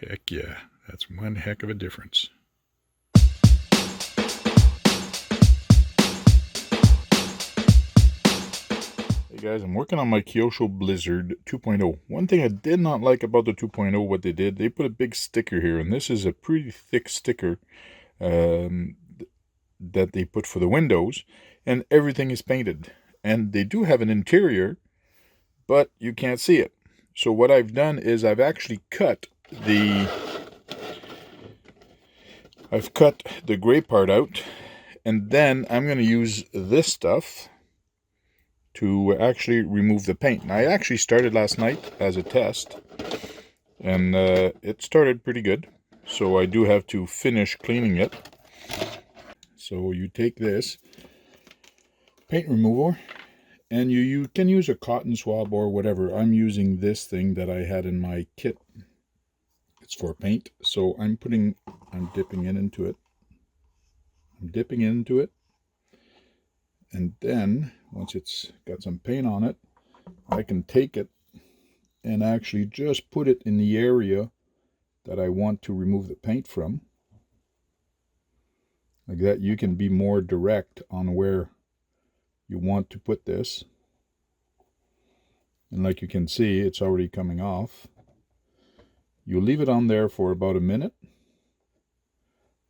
Heck yeah, that's one heck of a difference. Hey guys, I'm working on my Kyosho Blizzard 2.0. One thing I did not like about the 2.0, what they did, they put a big sticker here, and this is a pretty thick sticker that they put for the windows, and everything is painted. And they do have an interior, but you can't see it. So what I've done is I've actually cut the gray part out, and then I'm going to use this stuff to actually remove the paint. Now, I actually started last night as a test, and it started pretty good. So I do have to finish cleaning it. So you take this paint remover, and you can use a cotton swab or whatever. I'm using this thing that I had in my kit. It's for paint. So I'm dipping it into it. I'm dipping into it. And then, once it's got some paint on it, I can take it and actually just put it in the area that I want to remove the paint from. Like that, you can be more direct on where you want to put this. And like you can see, it's already coming off. You leave it on there for about a minute,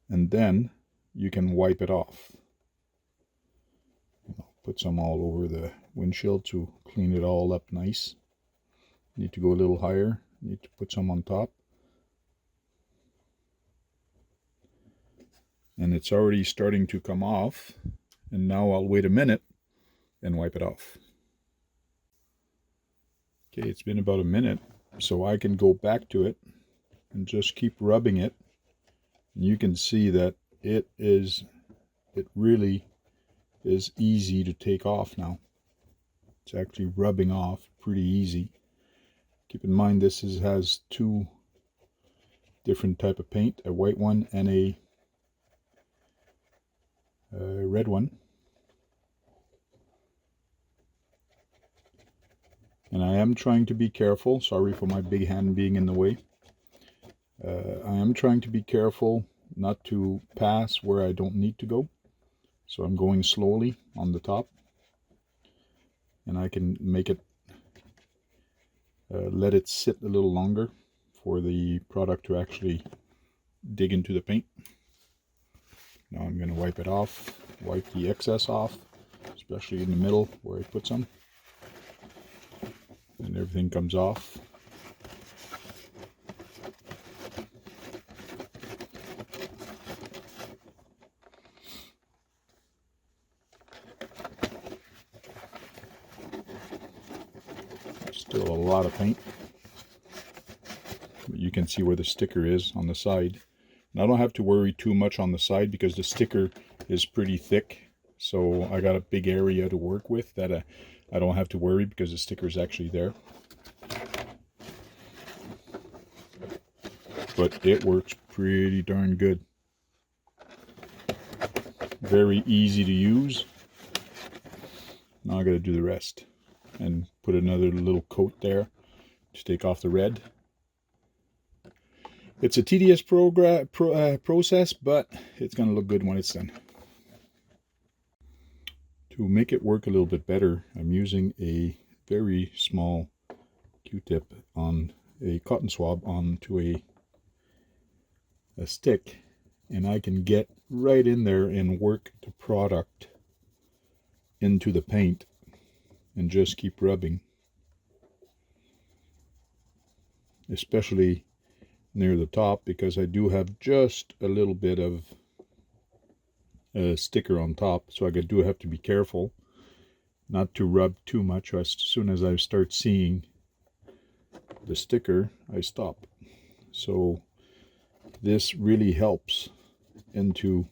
and then you can wipe it off. Put some all over the windshield to clean it all up nice. Need to go a little higher. Need to put some on top. And it's already starting to come off. And now I'll wait a minute and wipe it off. Okay, it's been about a minute, so I can go back to it and just keep rubbing it. And you can see that it really is easy to take off now. It's actually rubbing off pretty easy. Keep in mind this has two different type of paint, a white one and a red one. And I am trying to be careful. Sorry for my big hand being in the way. I am trying to be careful not to pass where I don't need to go. So I'm going slowly on the top. And I can make it, let it sit a little longer for the product to actually dig into the paint. Now I'm going to wipe it off, wipe the excess off, especially in the middle where I put some. And everything comes off. Still a lot of paint. But you can see where the sticker is on the side. And I don't have to worry too much on the side because the sticker is pretty thick. So I got a big area to work with that I don't have to worry because the sticker is actually there. But it works pretty darn good. Very easy to use. Now I got to do the rest and put another little coat there to take off the red. It's a tedious process, but it's going to look good when it's done. To make it work a little bit better, I'm using a very small Q-tip on a cotton swab onto a stick, and I can get right in there and work the product into the paint and just keep rubbing, especially near the top, because I do have just a little bit of a sticker on top, so I do have to be careful not to rub too much. As soon as I start seeing the sticker, I stop. So this really helps into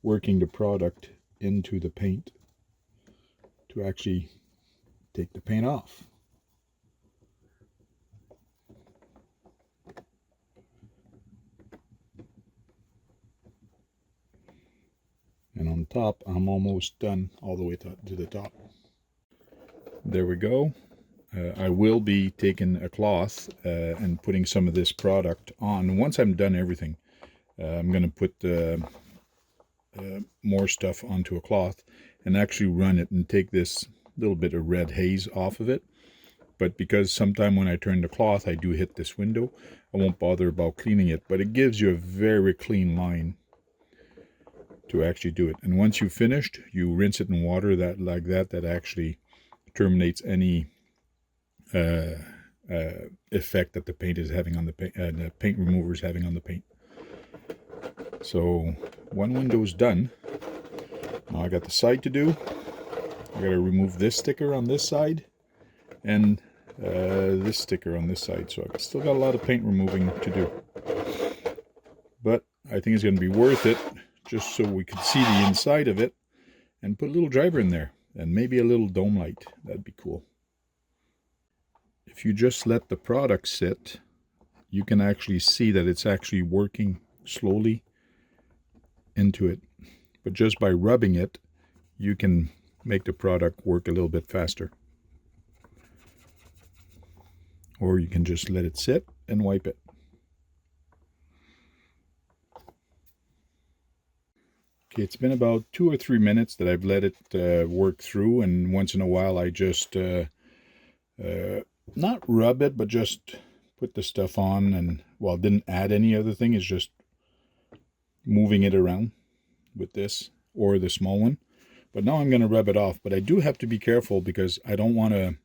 working the product into the paint to actually take the paint off. And on top, I'm almost done all the way to the top. There we go. I will be taking a cloth and putting some of this product on. Once I'm done everything, I'm going to put more stuff onto a cloth and actually run it and take this little bit of red haze off of it. But because sometime when I turn the cloth I do hit this window, I won't bother about cleaning it, but it gives you a very clean line to actually do it. And once you've finished, you rinse it in water that actually terminates any effect that the paint is having on the paint, the paint remover is having on the paint. So one window's done. Now I got the side to do. I got to remove this sticker on this side and this sticker on this side. So I've still got a lot of paint removing to do. But I think it's going to be worth it, just so we can see the inside of it, and put a little driver in there and maybe a little dome light. That'd be cool. If you just let the product sit, you can actually see that it's actually working slowly into it. But just by rubbing it, you can make the product work a little bit faster. Or you can just let it sit and wipe it. Okay, it's been about 2 or 3 minutes that I've let it work through, and once in a while I just not rub it, but just put the stuff on, and well, didn't add any other thing, it's just moving it around with this or the small one. But now I'm going to rub it off, but I do have to be careful because I don't want to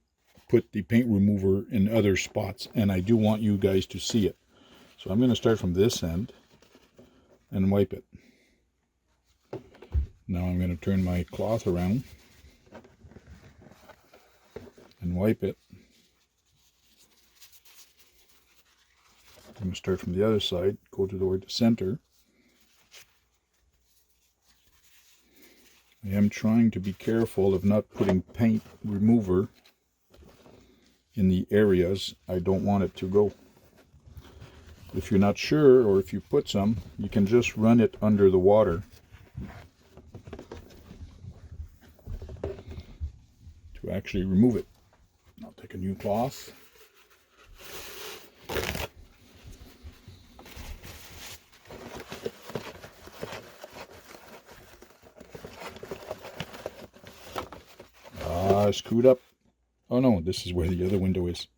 put the paint remover in other spots, and I do want you guys to see it. So I'm going to start from this end and wipe it. Now I'm going to turn my cloth around and wipe it. I'm going to start from the other side, go toward the center. I am trying to be careful of not putting paint remover in the areas I don't want it to go. If you're not sure, or if you put some, you can just run it under the water to actually remove it. I'll take a new cloth. I screwed up. Oh no, this is where the other window is.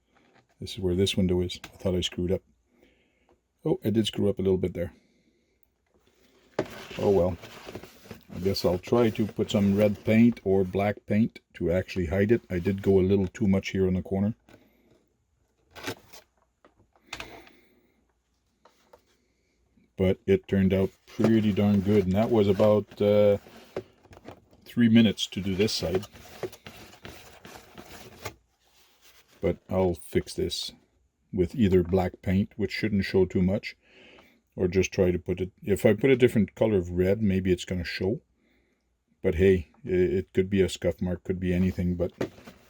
This is where this window is. I thought I screwed up. Oh, I did screw up a little bit there. Oh well. I guess I'll try to put some red paint or black paint to actually hide it. I did go a little too much here on the corner. But it turned out pretty darn good. And that was about 3 minutes to do this side. But I'll fix this with either black paint, which shouldn't show too much, or just try to put it, if I put a different color of red, maybe it's going to show. But hey, it could be a scuff mark, could be anything, but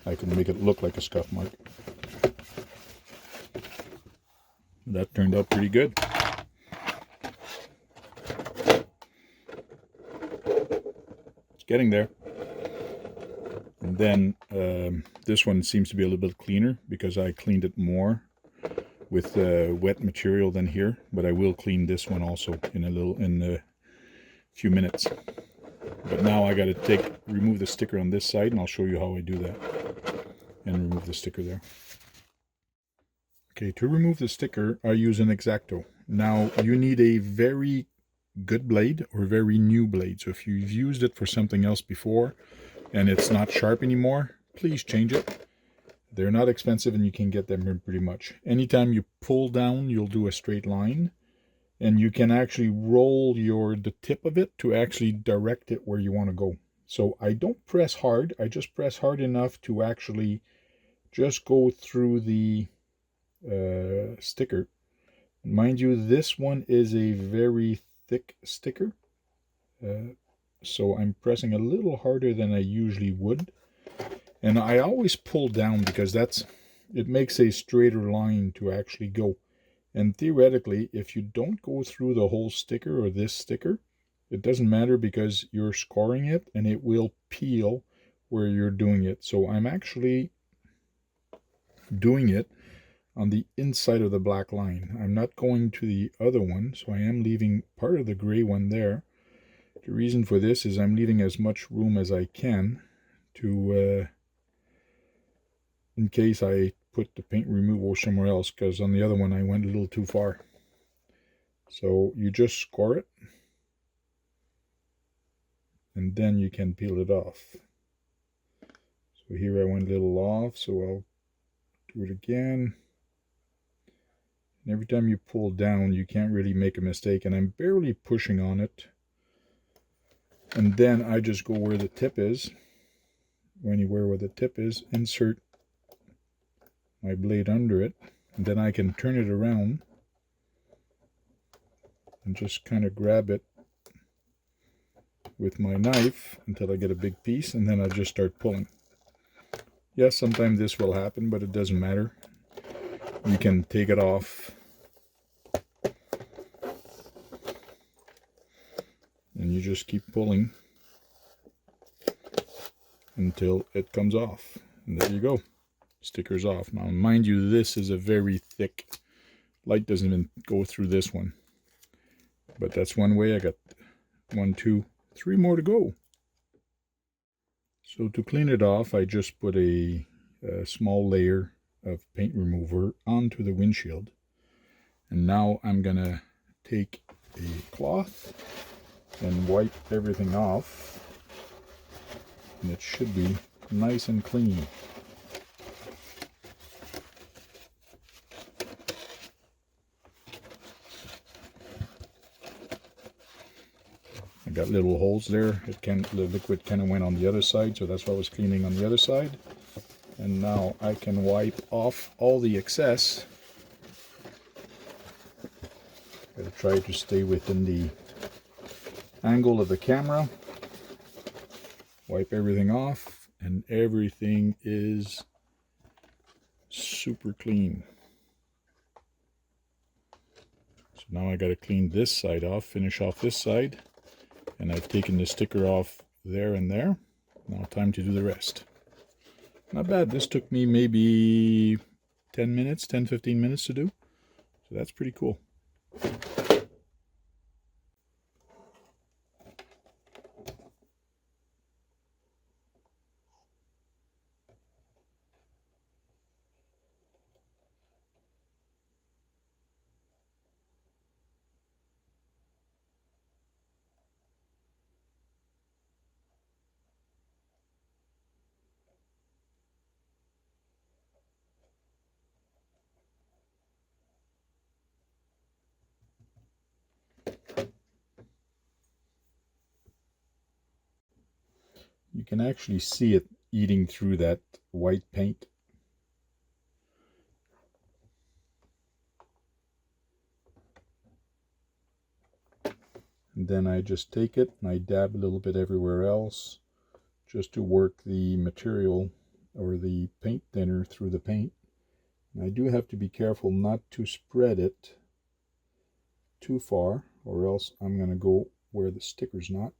I can make it look like a scuff mark. That turned out pretty good. It's getting there. And then this one seems to be a little bit cleaner because I cleaned it more with wet material than here. But I will clean this one also in a few minutes. But now I got to remove the sticker on this side, and I'll show you how I do that. And remove the sticker there. Okay, to remove the sticker, I use an X-Acto. Now you need a very good blade or very new blade. So if you've used it for something else before and it's not sharp anymore, please change it. They're not expensive and you can get them pretty much. Anytime you pull down, you'll do a straight line, and you can actually roll the tip of it to actually direct it where you want to go. So I don't press hard, I just press hard enough to actually just go through the sticker. Mind you, this one is a very thick sticker. So I'm pressing a little harder than I usually would, and I always pull down because it makes a straighter line to actually go. And theoretically, if you don't go through the whole sticker or this sticker, it doesn't matter because you're scoring it and it will peel where you're doing it. So I'm actually doing it on the inside of the black line. I'm not going to the other one, so I am leaving part of the gray one there. The reason for this is I'm leaving as much room as I can to in case I put the paint removal somewhere else, because on the other one I went a little too far. So you just score it and then you can peel it off. So here I went a little off, so I'll do it again. And every time you pull down, you can't really make a mistake, and I'm barely pushing on it. And then I just go where the tip is. Anywhere where the tip is, insert my blade under it, and then I can turn it around and just kind of grab it with my knife until I get a big piece, and then I just start pulling. Yes, sometimes this will happen, but it doesn't matter. You can take it off and you just keep pulling until it comes off, and there you go. Sticker's off. Now mind you, this is a very thick, light doesn't even go through this one, but that's one way. I got 1, 2, 3 more to go. So to clean it off, I just put a small layer of paint remover onto the windshield, and now I'm gonna take a cloth and wipe everything off, and it should be nice and clean. I got little holes there. The liquid kind of went on the other side, so that's why I was cleaning on the other side. And now I can wipe off all the excess. Gotta try to stay within the angle of the camera. Wipe everything off, and everything is super clean. So now I gotta clean this side off, finish off this side. And I've taken the sticker off there and there. Now time to do the rest. Not bad. This took me maybe 10 minutes, 10-15 minutes to do. So that's pretty cool. You can actually see it eating through that white paint. And then I just take it and I dab a little bit everywhere else just to work the material or the paint thinner through the paint. And I do have to be careful not to spread it too far, or else I'm going to go where the sticker's not.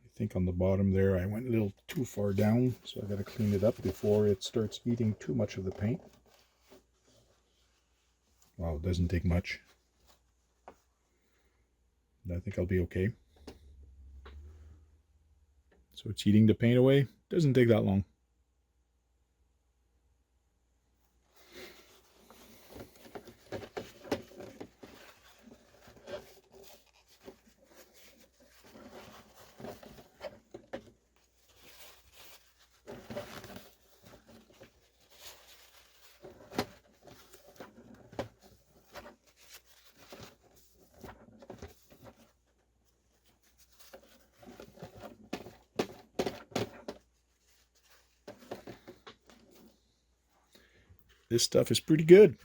I think on the bottom there I went a little too far down, so I got to clean it up before it starts eating too much of the paint. Wow, it doesn't take much. I think I'll be okay. So it's eating the paint away. Doesn't take that long. This stuff is pretty good.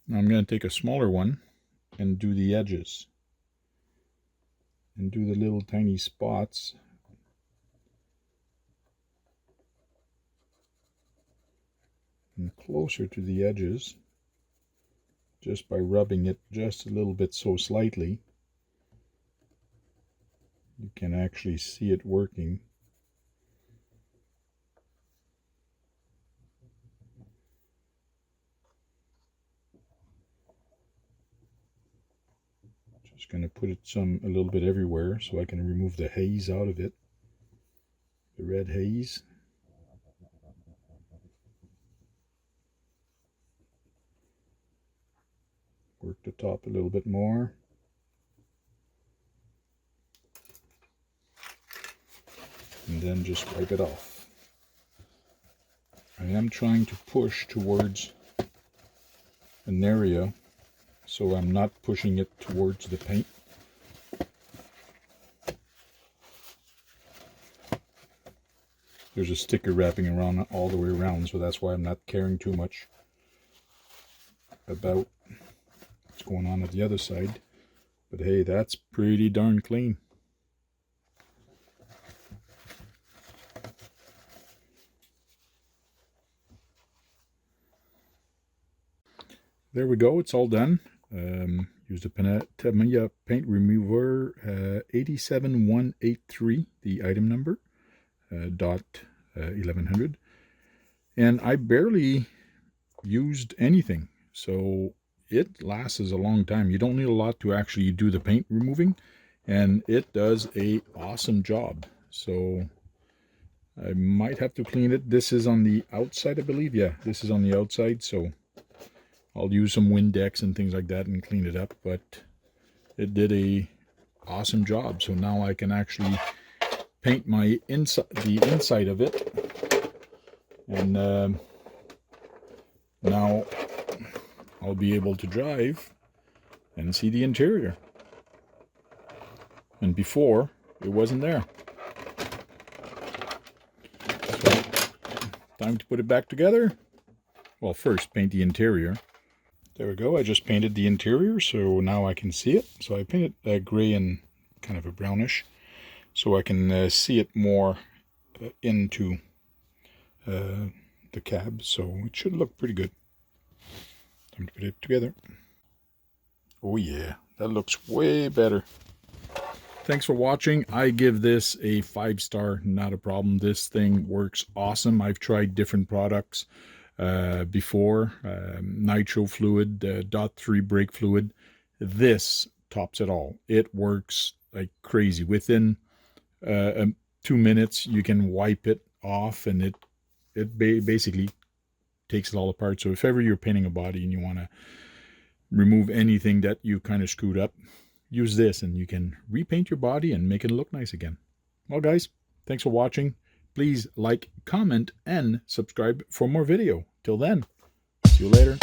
Now I'm going to take a smaller one and do the edges and do the little tiny spots. And closer to the edges, just by rubbing it just a little bit so slightly, you can actually see it working. Just going to put it a little bit everywhere so I can remove the haze out of it, the red haze. Work the top a little bit more. And then just wipe it off. I am trying to push towards an area so I'm not pushing it towards the paint. There's a sticker wrapping around all the way around, so that's why I'm not caring too much about what's going on at the other side. But hey, that's pretty darn clean. There we go, it's all done. Use the Tamiya paint remover 87183, the item number, dot 1100. And I barely used anything, so it lasts a long time. You don't need a lot to actually do the paint removing, and it does a awesome job. So I might have to clean it. This is on the outside, I believe. Yeah, this is on the outside, so I'll use some Windex and things like that and clean it up, but it did a awesome job. So now I can actually paint my the inside of it, and now I'll be able to drive and see the interior. And before, it wasn't there. So, time to put it back together. Well, first paint the interior. There we go, I just painted the interior, so now I can see it. So I painted gray and kind of a brownish, so I can see it more into the cab, so it should look pretty good. Time to put it together. Oh yeah, that looks way better. Thanks for watching. I give this a 5-star, not a problem. This thing works awesome. I've tried different products before, nitro fluid, .3 brake fluid. This tops it all. It works like crazy. Within 2 minutes you can wipe it off, and it basically takes it all apart. So if ever you're painting a body and you want to remove anything that you kind of screwed up, use this and you can repaint your body and make it look nice again. Well guys, thanks for watching. Please like, comment, and subscribe for more video. Till then, see you later.